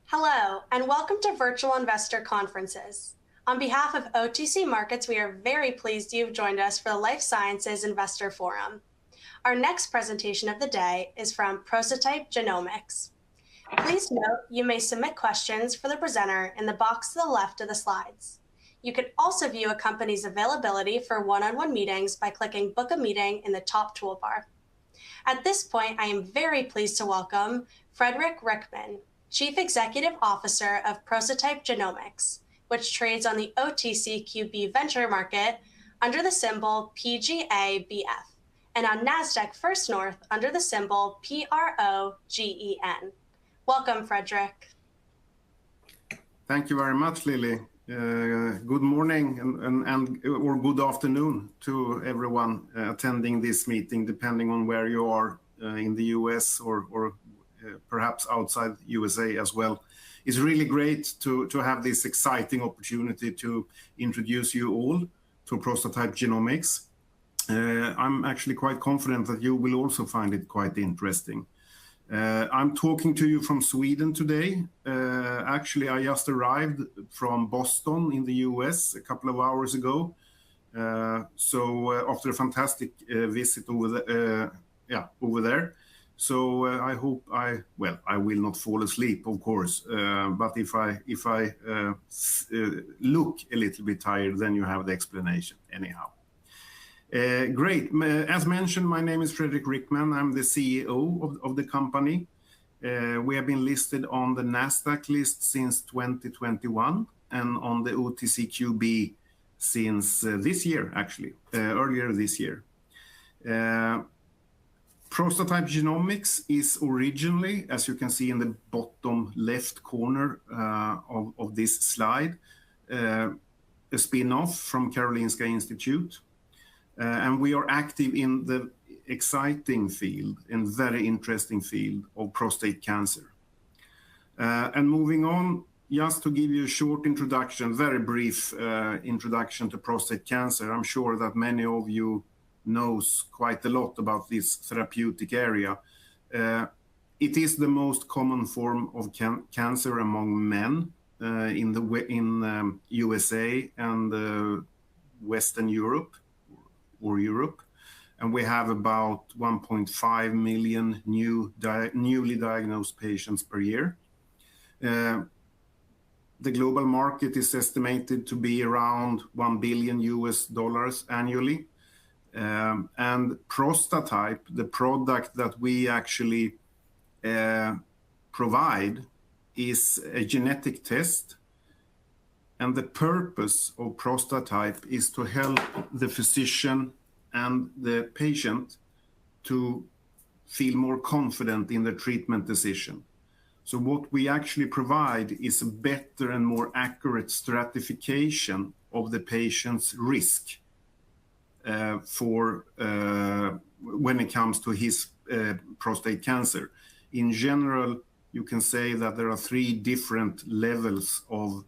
Hello, and welcome to Virtual Investor Conferences. On behalf of OTC Markets, we are very pleased you've joined us for the Life Sciences Investor Forum. Our next presentation of the day is from Prostatype Genomics. Please note you may submit questions for the presenter in the box to the left of the slides. You can also view a company's availability for one-on-one meetings by clicking Book a Meeting in the top toolbar. At this point, I am very pleased to welcome Fredrik Rickman, Chief Executive Officer of Prostatype Genomics, which trades on the OTCQB venture market under the symbol PGABF and on Nasdaq First North under the symbol PROGEN. Welcome, Fredrik. Thank you very much, Lily. Good morning or good afternoon to everyone attending this meeting, depending on where you are in the US or perhaps outside USA as well. It's really great to have this exciting opportunity to introduce you all to Prostatype Genomics. I'm actually quite confident that you will also find it quite interesting. I'm talking to you from Sweden today. Actually, I just arrived from Boston in the US a couple of hours ago. After a fantastic visit over there. So I hope I will not fall asleep, of course. But if I look a little bit tired, then you have the explanation anyhow. Great. As mentioned, my name is Fredrik Rickman. I'm the CEO of the company. We have been listed on the Nasdaq list since 2021 and on the OTCQB since this year, actually, earlier this year. Prostatype Genomics is originally, as you can see in the bottom left corner of this slide, a spin-off from Karolinska Institute. And we are active in the exciting field and very interesting field of prostate cancer. And moving on, just to give you a short introduction, very brief introduction to prostate cancer. I'm sure that many of you knows quite a lot about this therapeutic area. It is the most common form of cancer among men in USA and Western Europe or Europe. And we have about 1.5 million newly diagnosed patients per year. The global market is estimated to be around $1 billion annually. And Prostatype, the product that we actually provide, is a genetic test. And the purpose of Prostatype is to help the physician and the patient to feel more confident in the treatment decision. So what we actually provide is a better and more accurate stratification of the patient's risk when it comes to his prostate cancer. In general, you can say that there are 3 different levels of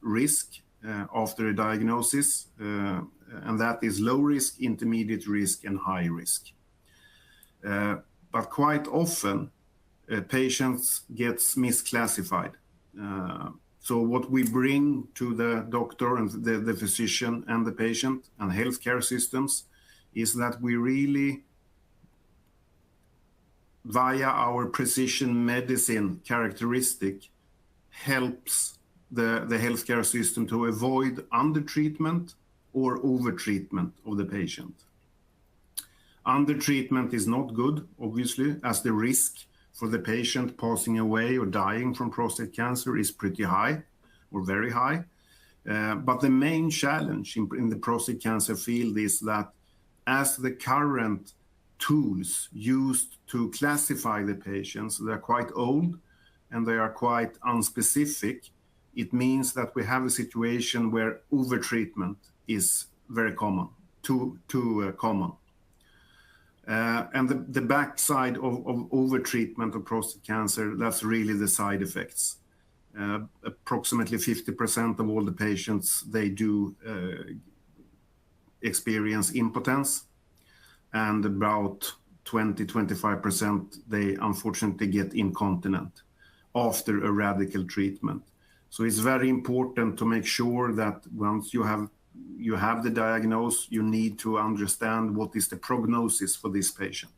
risk after a diagnosis, and that is low risk, intermediate risk, and high risk. But quite often, patients get misclassified. So what we bring to the doctor and the physician and the patient and healthcare systems is that we really, via our precision medicine characteristic, helps the healthcare system to avoid undertreatment or overtreatment of the patient. Undertreatment is not good, obviously, as the risk for the patient passing away or dying from prostate cancer is pretty high or very high. But the main challenge in the prostate cancer field is that as the current tools used to classify the patients, they're quite old and they are quite unspecific. It means that we have a situation where overtreatment is very common, too common. And the backside of overtreatment of prostate cancer, that's really the side effects. Approximately 50% of all the patients, they do experience impotence, and about 20-25% they unfortunately get incontinent. after a radical treatment. So it's very important to make sure that once you have the diagnosis, you need to understand what is the prognosis for this patient.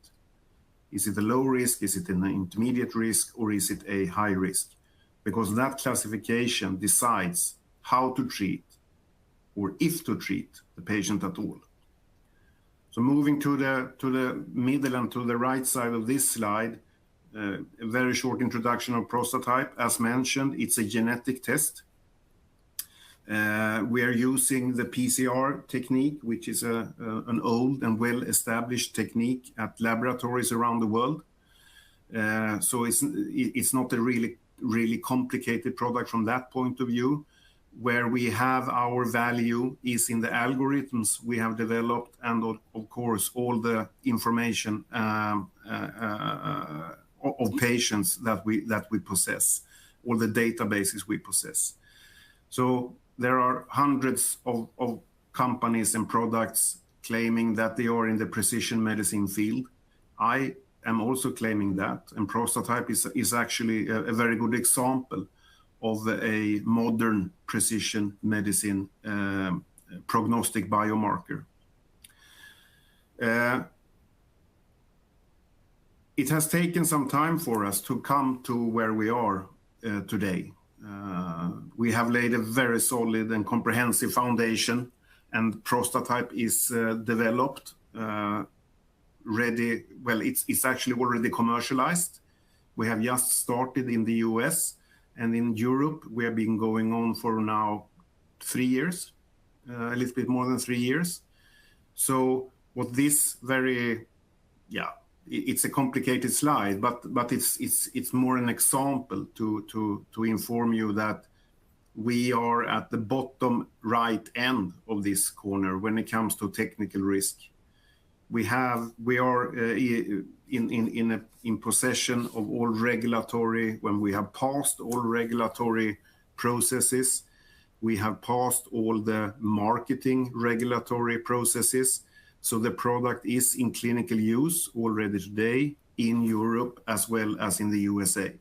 Is it a low risk, is it an intermediate risk, or is it a high risk? Because that classification decides how to treat or if to treat the patient at all. So moving to the middle and to the right side of this slide, a very short introduction of Prostatype. As mentioned, it's a genetic test. We are using the PCR technique, which is an old and well-established technique at laboratories around the world. So it's not a really complicated product from that point of view. Where we have our value is in the algorithms we have developed, and of course all the information of patients that we possess, all the databases we possess. So there are hundreds of companies and products claiming that they are in the precision medicine field. I am also claiming that, and Prostatype is actually a very good example of a modern precision medicine prognostic biomarker. It has taken some time for us to come to where we are today. We have laid a very solid and comprehensive foundation, and Prostatype is developed, ready. Well, it's actually already commercialized. We have just started in the US, and in Europe, we have been going on for now 3 years, a little bit more than 3 years. So what this it's a complicated slide, but it's more an example to inform you that we are at the bottom right end of this corner when it comes to technical risk. We are in possession of all regulatory. When we have passed all regulatory processes, we have passed all the marketing regulatory processes. So the product is in clinical use already today in Europe as well as in the USA.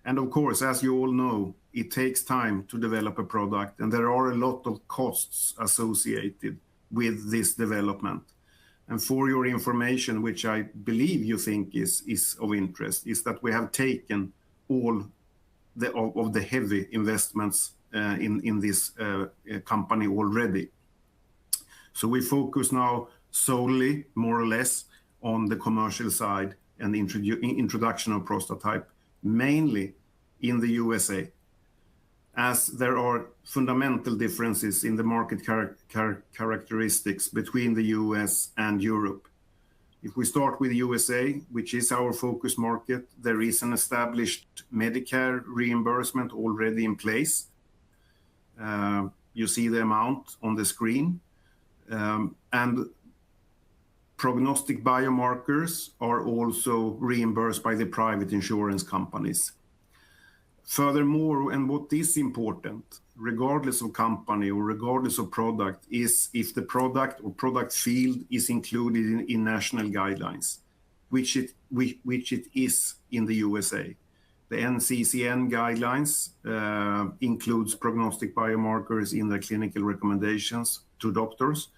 And of course, as you all know, it takes time to develop a product, and there are a lot of costs associated with this development. And for your information, which I believe you think is of interest, is that we have taken all of the heavy investments in this company already. So we focus now solely, more or less, on the commercial side and the introduction of Prostatype, mainly in the USA, as there are fundamental differences in the market characteristics between the US and Europe. If we start with the USA, which is our focus market, there is an established Medicare reimbursement already in place. You see the amount on the screen. And prognostic biomarkers are also reimbursed by the private insurance companies. Furthermore, and what is important, regardless of company or regardless of product, is if the product or product field is included in national guidelines, which it is in the USA. The NCCN guidelines includes prognostic biomarkers in their clinical recommendations to doctors.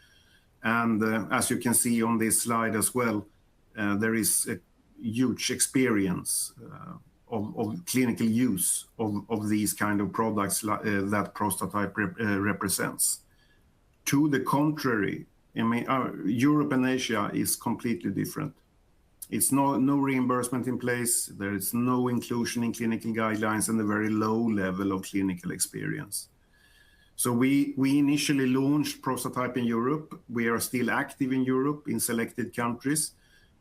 And as you can see on this slide as well, there is a huge experience of clinical use of these kind of products that Prostatype represents. To the contrary, I mean, Europe and Asia is completely different. It's no reimbursement in place. There is no inclusion in clinical guidelines and a very low level of clinical experience. So we initially launched Prostatype in Europe. We are still active in Europe in selected countries,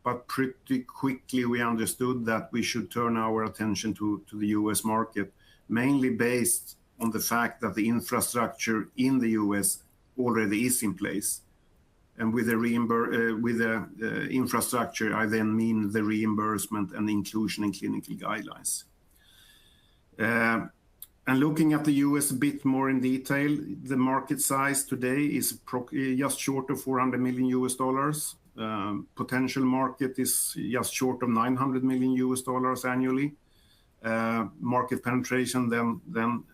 but pretty quickly we understood that we should turn our attention to the US market, mainly based on the fact that the infrastructure in the US already is in place. And with the infrastructure, I then mean the reimbursement and inclusion in clinical guidelines. And looking at the US a bit more in detail, the market size today is just short of $400 million. Potential market is just short of $900 million annually. Market penetration then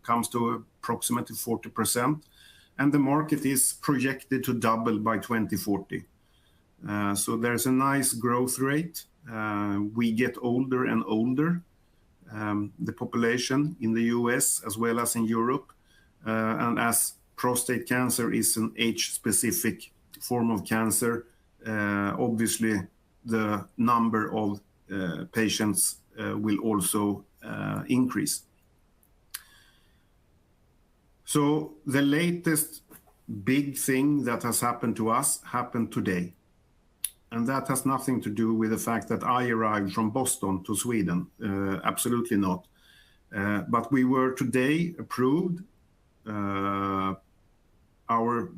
comes to approximately 40%, and the market is projected to double by 2040. So there's a nice growth rate. We get older and older, the population in the US as well as in Europe, and as prostate cancer is an age-specific form of cancer, obviously the number of patients will also increase. So the latest big thing that has happened to us happened today. And that has nothing to do with the fact that I arrived from Boston to Sweden. Absolutely not. But we were today approved our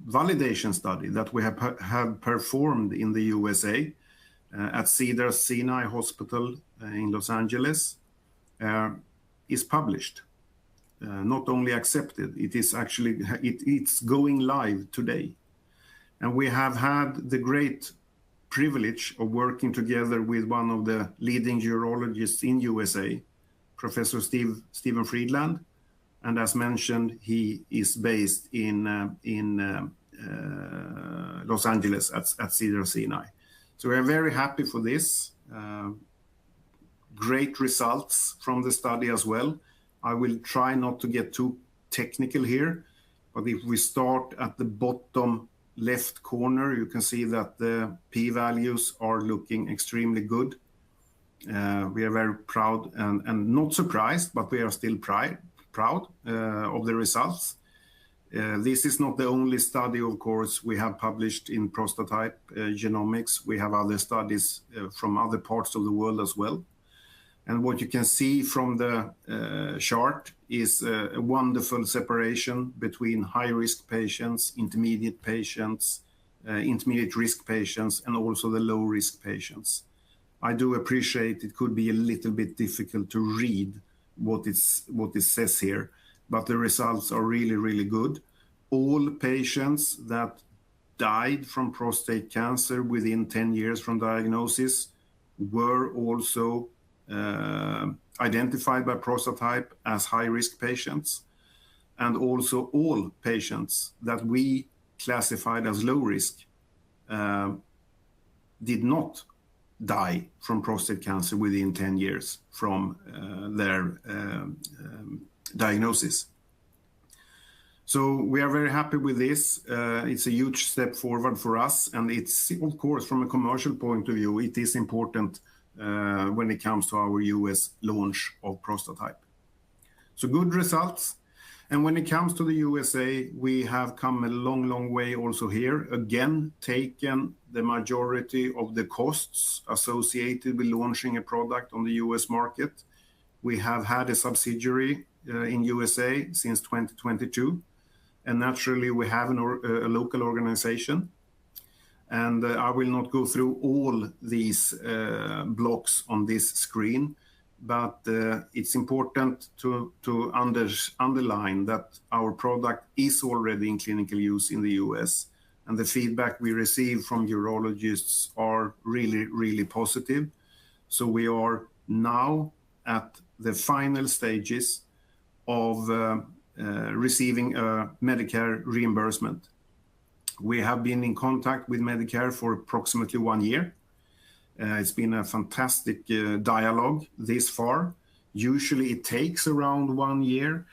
validation study that we have performed in the USA at Cedars-Sinai Hospital in Los Angeles is published. Not only accepted, it is actually it's going live today. And we have had the great privilege of working together with one of the leading urologists in USA, Professor Stephen Friedland, and as mentioned, he is based in Los Angeles at Cedars-Sinai. So we are very happy for this. Great results from the study as well. I will try not to get too technical here, but if we start at the bottom left corner, you can see that the p-values are looking extremely good. We are very proud and not surprised, but we are still proud of the results. This is not the only study, of course, we have published in Prostatype Genomics. We have other studies from other parts of the world as well. And what you can see from the chart is a wonderful separation between high-risk patients, intermediate patients, intermediate-risk patients, and also the low-risk patients. I do appreciate it could be a little bit difficult to read what it says here, but the results are really, really good. All patients that died from prostate cancer within 10 years from diagnosis were also identified by Prostatype as high-risk patients, and also all patients that we classified as low risk did not die from prostate cancer within 10 years from their diagnosis. So we are very happy with this. It's a huge step forward for us, and it's, of course, from a commercial point of view, it is important when it comes to our US launch of Prostatype. So good results. And when it comes to the USA, we have come a long, long way also here. Again, taken the majority of the costs associated with launching a product on the US market. We have had a subsidiary in USA since 2022. And naturally, we have a local organization. And I will not go through all these blocks on this screen, but it's important to underline that our product is already in clinical use in the US, and the feedback we receive from urologists are really, really positive. So we are now at the final stages of receiving a Medicare reimbursement. We have been in contact with Medicare for approximately 1 year. It's been a fantastic dialogue this far. Usually it takes around 1 year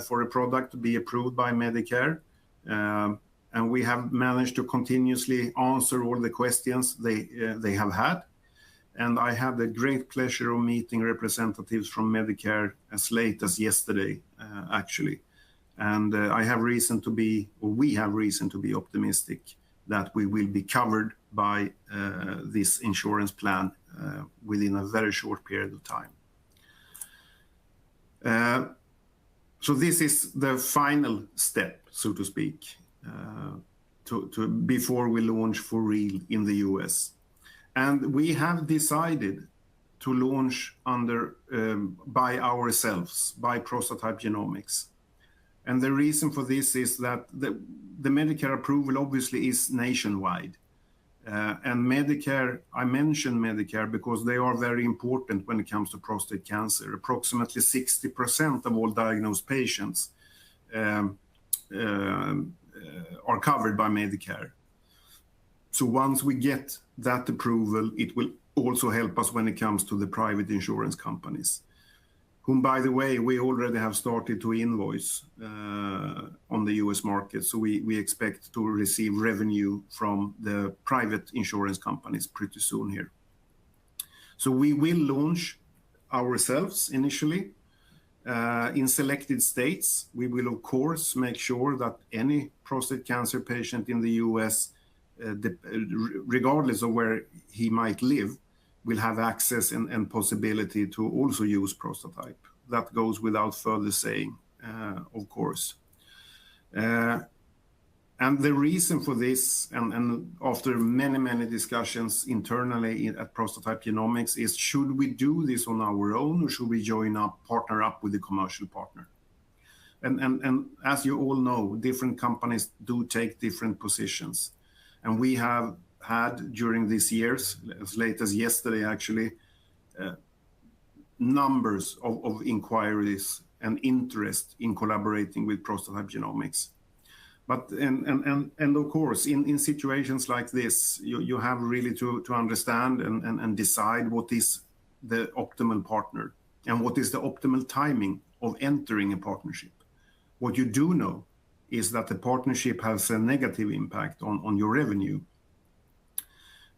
for a product to be approved by Medicare. And we have managed to continuously answer all the questions they have had. And I had the great pleasure of meeting representatives from Medicare as late as yesterday, actually. And we have reason to be optimistic that we will be covered by this insurance plan within a very short period of time. So this is the final step, so to speak, before we launch for real in the US. And we have decided to launch by ourselves, by Prostatype Genomics. And the reason for this is that the Medicare approval obviously is nationwide. And Medicare, I mention Medicare because they are very important when it comes to prostate cancer. Approximately 60% of all diagnosed patients are covered by Medicare. So once we get that approval, it will also help us when it comes to the private insurance companies, whom, by the way, we already have started to invoice on the US market. So we expect to receive revenue from the private insurance companies pretty soon here. So we will launch ourselves initially in selected states. We will, of course, make sure that any prostate cancer patient in the US, regardless of where he might live, will have access and possibility to also use Prostatype. That goes without further saying, of course. And the reason for this, and after many discussions internally at Prostatype Genomics, is should we do this on our own or should we partner up with a commercial partner? And as you all know, different companies do take different positions. And we have had during these years, as late as yesterday actually, numbers of inquiries and interest in collaborating with Prostatype Genomics. But and of course, in situations like this, you have really to understand and decide what is the optimal partner and what is the optimal timing of entering a partnership. What you do know is that the partnership has a negative impact on your revenue.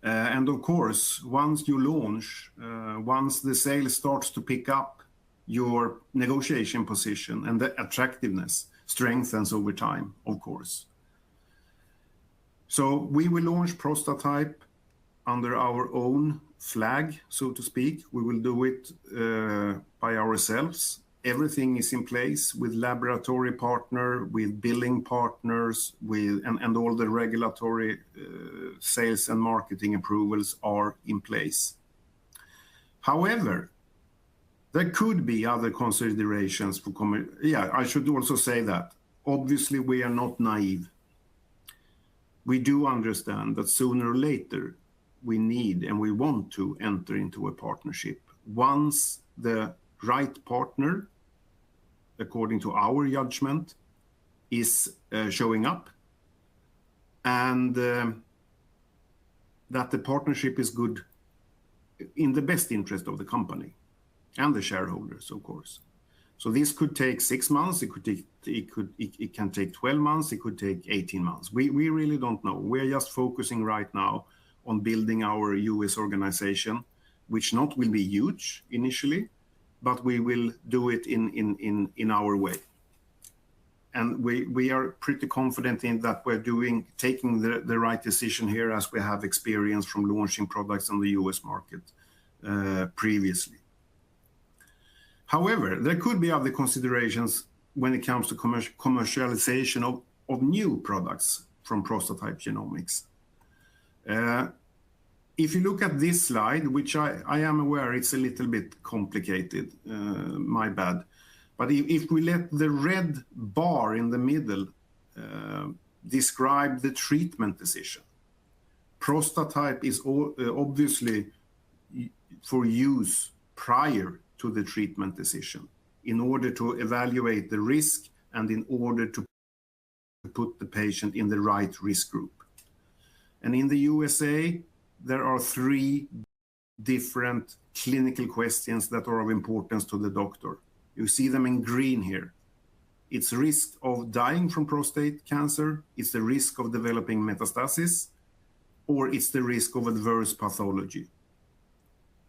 And of course, once you launch, once the sales starts to pick up, your negotiation position and the attractiveness strengthens over time, of course. So we will launch Prostatype under our own flag, so to speak. We will do it by ourselves. Everything is in place with laboratory partner, with billing partners, and all the regulatory sales and marketing approvals are in place. However, there could be other considerations for I should also say that. Obviously, we are not naive. We do understand that sooner or later, we need and we want to enter into a partnership. Once the right partner, according to our judgment, is showing up, and that the partnership is good in the best interest of the company and the shareholders, of course. So this could take 6 months, it can take 12 months, it could take 18 months. We really don't know. We're just focusing right now on building our US organization, which not will be huge initially, but we will do it in our way. And we are pretty confident in that we're taking the right decision here, as we have experience from launching products on the US market previously. However, there could be other considerations when it comes to commercialization of new products from Prostatype Genomics. If you look at this slide, which I am aware it's a little bit complicated, my bad. But if we let the red bar in the middle describe the treatment decision, Prostatype is obviously for use prior to the treatment decision in order to evaluate the risk and in order to put the patient in the right risk group. And in the USA, there are 3 different clinical questions that are of importance to the doctor. You see them in green here. It's risk of dying from prostate cancer, it's the risk of developing metastasis, or it's the risk of adverse pathology.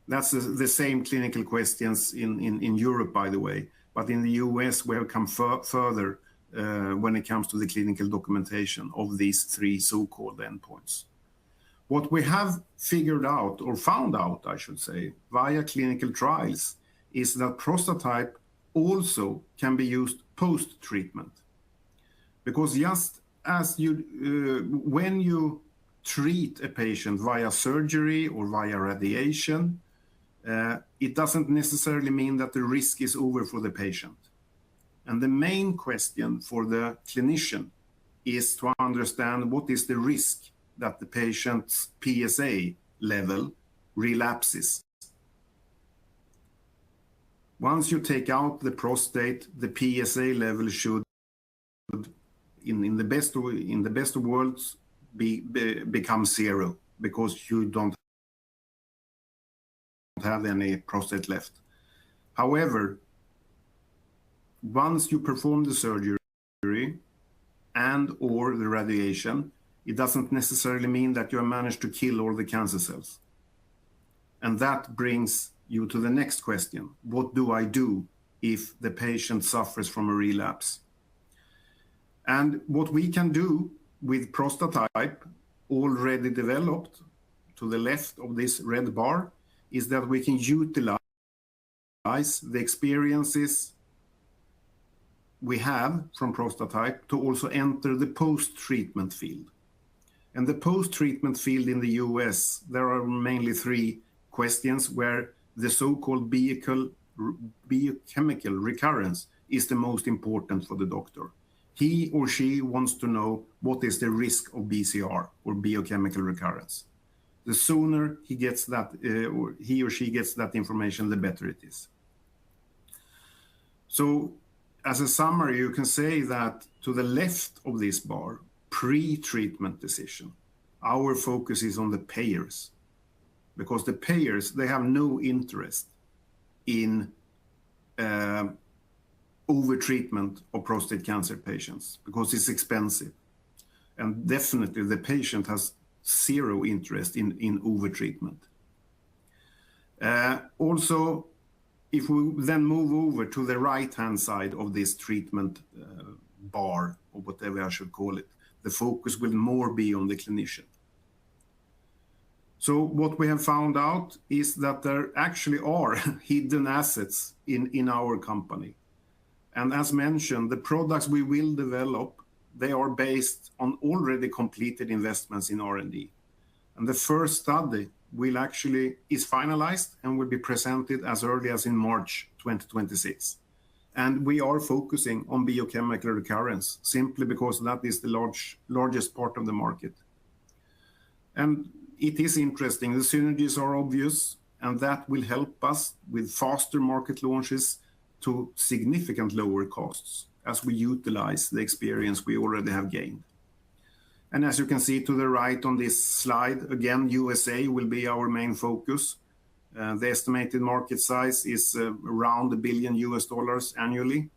That's the same clinical questions in Europe, by the way. But in the US, we have come further when it comes to the clinical documentation of these 3 so-called endpoints. What we have figured out, or found out, I should say, via clinical trials, is that Prostatype also can be used post-treatment. Because just as when you treat a patient via surgery or via radiation, it doesn't necessarily mean that the risk is over for the patient. And the main question for the clinician is to understand what is the risk that the patient's PSA level relapses. Once you take out the prostate, the PSA level should, in the best of worlds, become zero, because you don't have any prostate left. However, once you perform the surgery and or the radiation, it doesn't necessarily mean that you have managed to kill all the cancer cells. And that brings you to the next question. What do I do if the patient suffers from a relapse? And what we can do with Prostatype, already developed to the left of this red bar, is that we can utilize the experiences we have from Prostatype to also enter the post-treatment field. And the post-treatment field in the US, there are mainly three questions where the so-called biochemical recurrence is the most important for the doctor. He or she wants to know what is the risk of BCR, or biochemical recurrence. The sooner he gets that, or he or she gets that information, the better it is. So as a summary, you can say that to the left of this bar, pre-treatment decision, our focus is on the payers, because the payers, they have no interest in over-treatment of prostate cancer patients, because it's expensive. And definitely the patient has zero interest in over-treatment. Also, if we then move over to the right-hand side of this treatment bar, or whatever I should call it, the focus will more be on the clinician. So what we have found out is that there actually are hidden assets in our company. And as mentioned, the products we will develop, they are based on already completed investments in R&D. And the first study is finalized and will be presented as early as in March 2026. And we are focusing on biochemical recurrence, simply because that is the largest part of the market. And it is interesting, the synergies are obvious, and that will help us with faster market launches to significant lower costs as we utilize the experience we already have gained. And as you can see to the right on this slide, again, USA will be our main focus. The estimated market size is around $1 billion annually,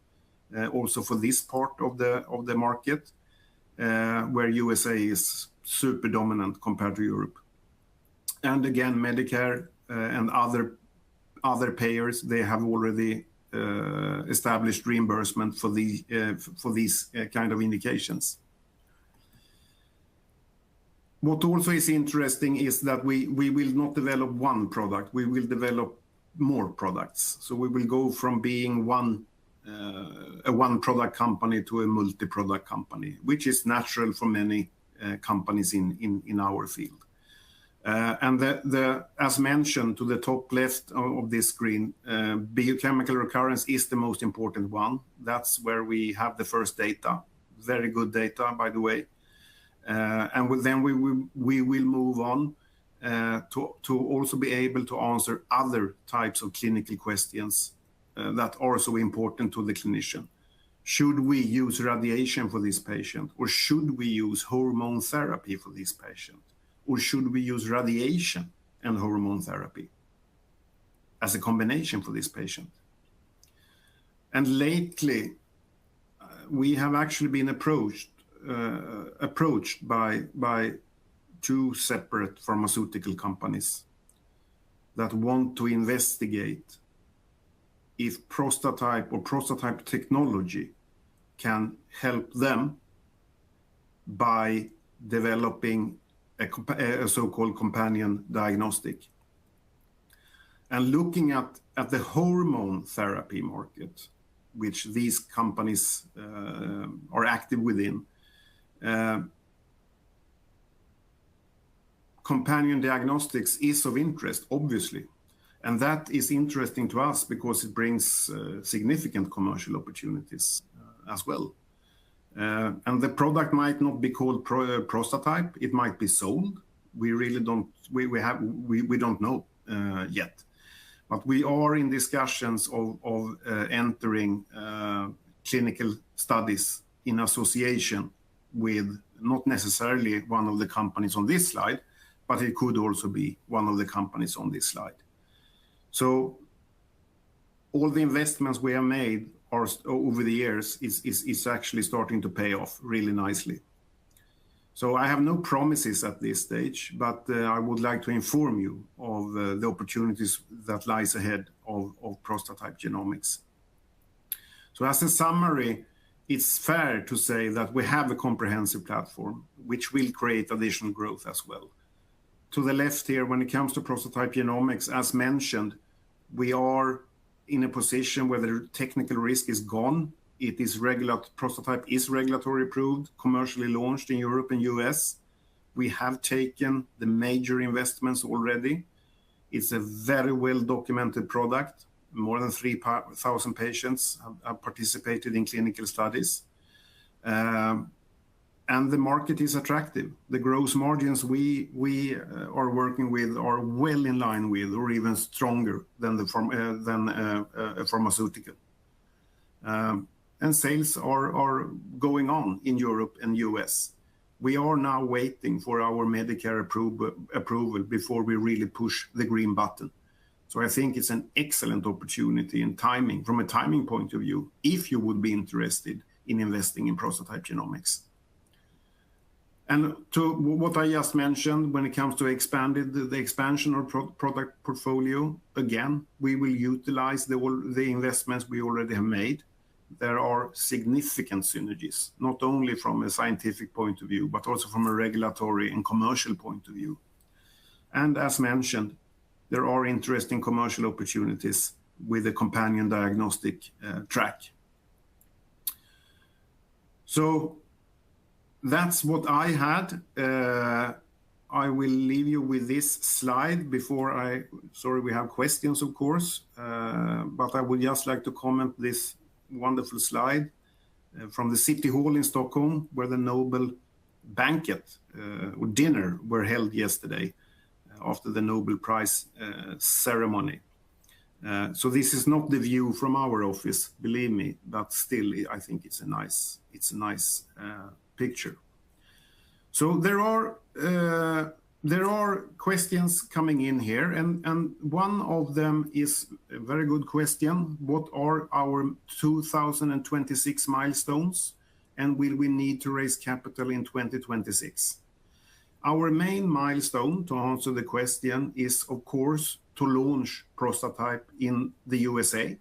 also for this part of the market, where USA is super dominant compared to Europe. And again, Medicare and other payers, they have already established reimbursement for these kind of indications. What also is interesting is that we will not develop one product, we will develop more products. So we will go from being a one product company to a multi-product company, which is natural for many companies in our field. And as mentioned to the top left of this screen, biochemical recurrence is the most important one. That's where we have the first data, very good data, by the way. And then we will move on to also be able to answer other types of clinical questions that are so important to the clinician. Should we use radiation for this patient, or should we use hormone therapy for this patient? Or should we use radiation and hormone therapy as a combination for this patient? And lately, we have actually been approached by two separate pharmaceutical companies that want to investigate if Prostatype or Prostatype technology can help them by developing a so-called companion diagnostic. And looking at the hormone therapy market, which these companies are active within, companion diagnostics is of interest, obviously. And that is interesting to us because it brings significant commercial opportunities as well. And the product might not be called Prostatype. It might be sold. We really don't. We don't know yet. But we are in discussions of entering clinical studies in association with not necessarily one of the companies on this slide, but it could also be one of the companies on this slide. So all the investments we have made over the years is actually starting to pay off really nicely. So I have no promises at this stage, but I would like to inform you of the opportunities that lies ahead of Prostatype Genomics. So as a summary, it's fair to say that we have a comprehensive platform which will create additional growth as well. To the left here, when it comes to Prostatype Genomics, as mentioned, we are in a position where the technical risk is gone. Prostatype is regulatory approved, commercially launched in Europe and US. We have taken the major investments already. It's a very well-documented product. More than 3,000 patients have participated in clinical studies. And the market is attractive. The gross margins we are working with are well in line with, or even stronger than a pharmaceutical. And sales are going on in Europe and US. We are now waiting for our Medicare approval before we really push the green button. So I think it's an excellent opportunity in timing, from a timing point of view, if you would be interested in investing in Prostatype Genomics. And to what I just mentioned, when it comes to the expansion of product portfolio, again, we will utilize the investments we already have made. There are significant synergies, not only from a scientific point of view, but also from a regulatory and commercial point of view. And as mentioned, there are interesting commercial opportunities with a companion diagnostic track. So that's what I had. I will leave you with this slide before sorry, we have questions, of course, but I would just like to comment this wonderful slide from the City Hall in Stockholm, where the Nobel banquet or dinner were held yesterday after the Nobel Prize ceremony. So this is not the view from our office, believe me, but still, I think it's a nice picture. So there are questions coming in here, and one of them is a very good question. What are our 2026 milestones, and will we need to raise capital in 2026? Our main milestone, to answer the question, is, of course, to launch Prostatype in the USA,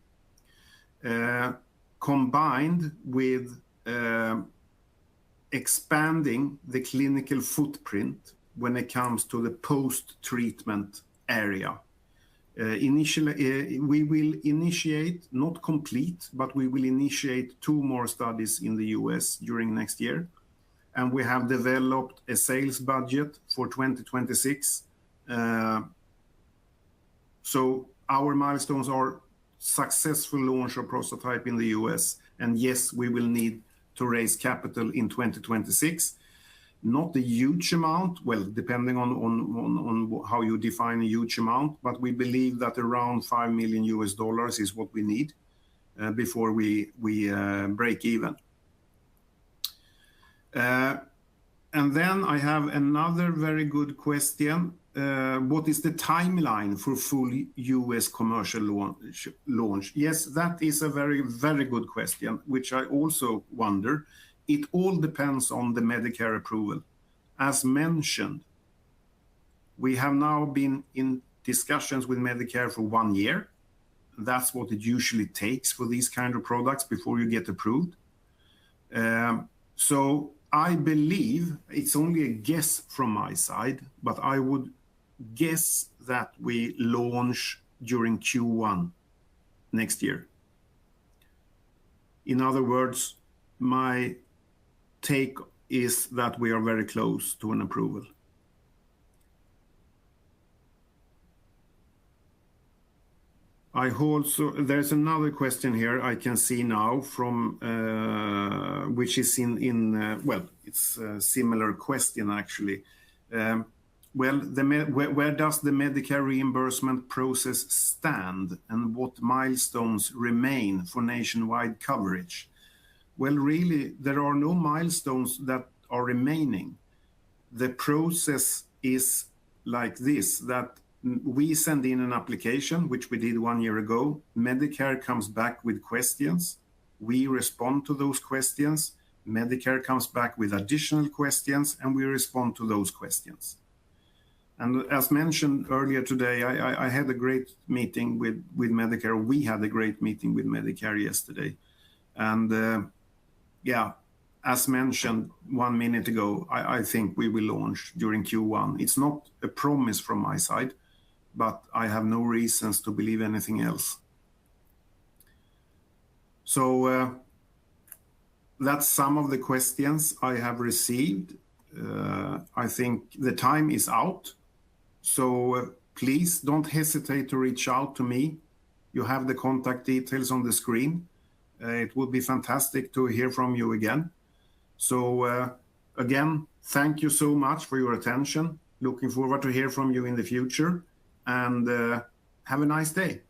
combined with expanding the clinical footprint when it comes to the post-treatment area. Initially, we will initiate, not complete, but we will initiate 2 more studies in the US during next year. And we have developed a sales budget for 2026. So our milestones are successful launch of Prostatype in the US. And yes, we will need to raise capital in 2026. Not a huge amount, well, depending on how you define a huge amount, but we believe that around $5 million is what we need before we break even. And then I have another very good question. What is the timeline for full US commercial launch? Yes, that is a very, very good question, which I also wonder. It all depends on the Medicare approval. As mentioned, we have now been in discussions with Medicare for 1 year. That's what it usually takes for these kind of products before you get approved. So I believe, it's only a guess from my side, but I would guess that we launch during Q1 next year. In other words, my take is that we are very close to an approval. There's another question here I can see now from, which is it's a similar question actually. Where does the Medicare reimbursement process stand and what milestones remain for nationwide coverage? Well, really, there are no milestones that are remaining. The process is like this, that we send in an application, which we did 1 year ago. Medicare comes back with questions. We respond to those questions. Medicare comes back with additional questions, and we respond to those questions. And as mentioned earlier today, I had a great meeting with Medicare. We had a great meeting with Medicare yesterday. And as mentioned 1 minute ago, I think we will launch during Q1. It's not a promise from my side, but I have no reasons to believe anything else. So that's some of the questions I have received. I think the time is out. So please don't hesitate to reach out to me. You have the contact details on the screen. It would be fantastic to hear from you again. So again, thank you so much for your attention. Looking forward to hear from you in the future. And have a nice day.